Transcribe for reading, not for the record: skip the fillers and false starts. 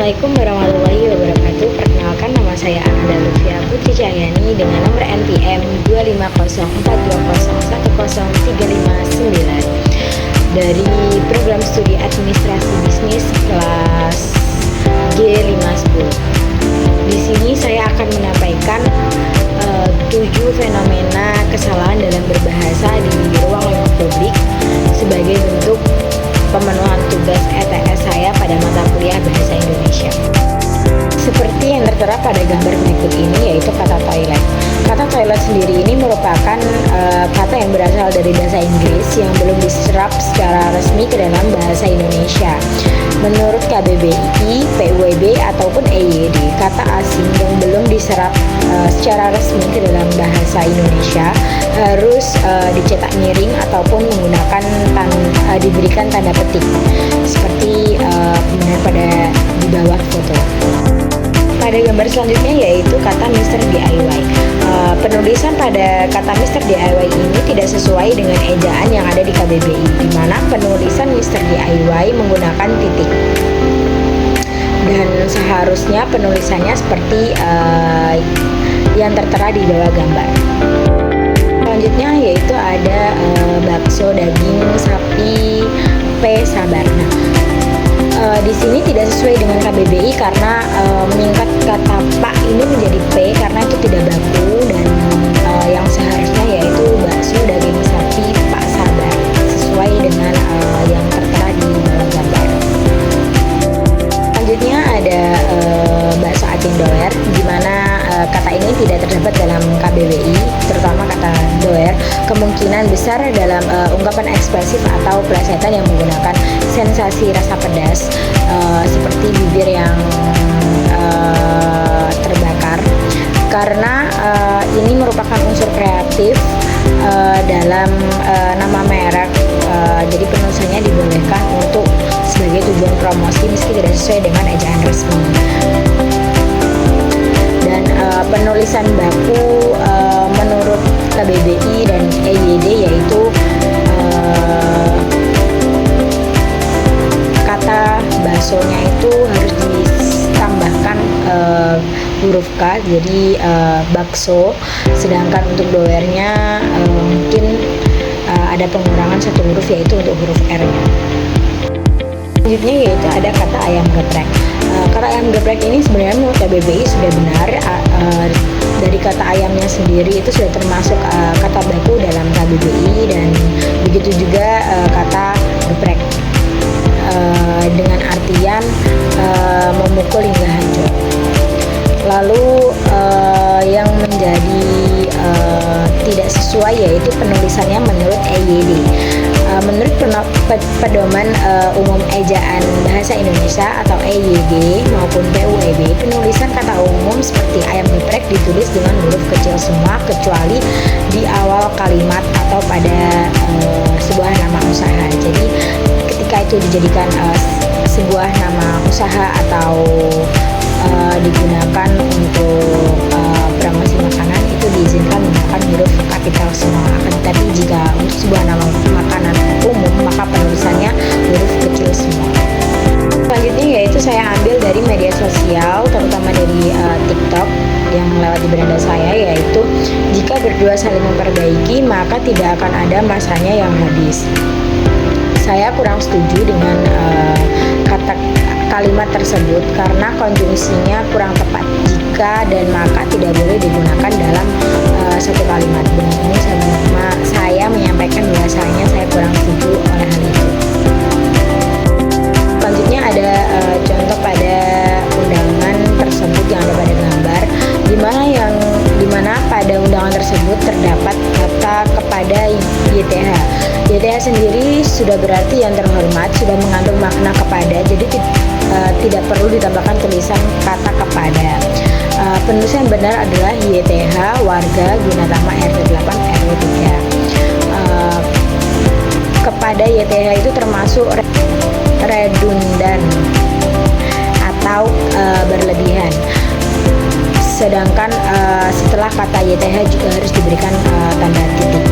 Assalamualaikum warahmatullahi wabarakatuh. Perkenalkan, nama saya Ananda Lufia Putri Cahyani dengan nomor NPM 25042010359 dari program studi administrasi bisnis kelas G510. Di sini saya akan menyampaikan 7 fenomena kesalahan dalam berbahasa di ruang lingkup publik sebagai bentuk pemenuhan tugas ETS saya pada mata kuliah Bahasa Indonesia. Seperti yang tertera pada gambar berikut ini, yaitu kata toilet. Kata toilet sendiri ini merupakan kata yang berasal dari bahasa Inggris yang belum diserap secara resmi ke dalam bahasa Indonesia. Menurut KBBI, PUIB ataupun EYD, kata asing yang belum diserap secara resmi ke dalam bahasa Indonesia harus dicetak miring ataupun menggunakan diberikan tanda petik seperti kemudian pada di bawah foto. Pada gambar selanjutnya yaitu kata Mr. DIY. Penulisan pada kata Mr. DIY ini tidak sesuai dengan ejaan yang ada di KBBI, di mana penulisan Mr. DIY menggunakan titik. Dan seharusnya penulisannya seperti yang tertera di bawah gambar. Selanjutnya yaitu ada bakso daging sapi P sabar. Di sini tidak sesuai dengan KBBI karena menyingkat kata Pak ini menjadi P karena itu tidak baku, dan yang seharusnya yaitu bakso daging sapi Pak Sabar sesuai dengan yang tertera di bawah gambar. Selanjutnya ada bakso acing doer, di mana kata ini tidak terdapat dalam KBBI, terutama kata doer kemungkinan besar dalam ungkapan ekspresif atau plesetan yang menggunakan sensasi rasa pedas seperti bibir yang terbakar, karena ini merupakan unsur kreatif dalam nama merek, jadi penulisannya dibolehkan untuk sebagai tujuan promosi meski tidak sesuai dengan ejaan resmi. Dan penulisan baku menurut KBBI dan EYD yaitu kata baksonya itu harus ditambahkan huruf K, jadi bakso, sedangkan untuk doernya mungkin ada pengurangan satu huruf yaitu untuk huruf R-nya. Selanjutnya yaitu ada kata ayam geprek. Kata ayam geprek ini sebenarnya menurut KBBI sudah benar, dari kata ayamnya sendiri itu sudah termasuk kata baku dalam KBBI, dan begitu juga kata geprek dengan artian memukul hingga hancur. Lalu yang menjadi tidak sesuai yaitu penulisannya menurut EYD. Menurut Pedoman Umum Ejaan Bahasa Indonesia atau EYD maupun PUIB, penulisan kata umum seperti ayam geprek ditulis dengan huruf kecil semua kecuali di awal kalimat atau pada sebuah nama usaha. Jadi ketika itu dijadikan sebuah nama usaha atau digunakan untuk promosi makanan, itu diizinkan menggunakan huruf kapital semua. Tetapi jika untuk sebuah nama makanan umum, maka penulisannya huruf kecil semua. Selanjutnya yaitu saya ambil dari media sosial, terutama dari TikTok yang lewat di beranda saya, yaitu jika berdua saling memperbaiki maka tidak akan ada masanya yang habis. Saya kurang setuju dengan kalimat tersebut karena konjungsinya kurang tepat. Jika dan maka tidak boleh digunakan dalam satu kalimat. Dengan ini saya menyampaikan bahasanya saya kurang setuju oleh hal itu. Selanjutnya ada contoh pada undangan tersebut yang ada pada gambar, di mana pada undangan tersebut terdapat kata kepada YTH. YTH sendiri sudah berarti yang terhormat, sudah mengandung makna kepada, jadi tidak perlu ditambahkan tulisan kata kepada. Penulisan benar adalah YTH warga Gunatama RT 8 RW 3. Kepada YTH itu termasuk redundan atau berlebihan. Sedangkan setelah kata YTH juga harus diberikan tanda titik.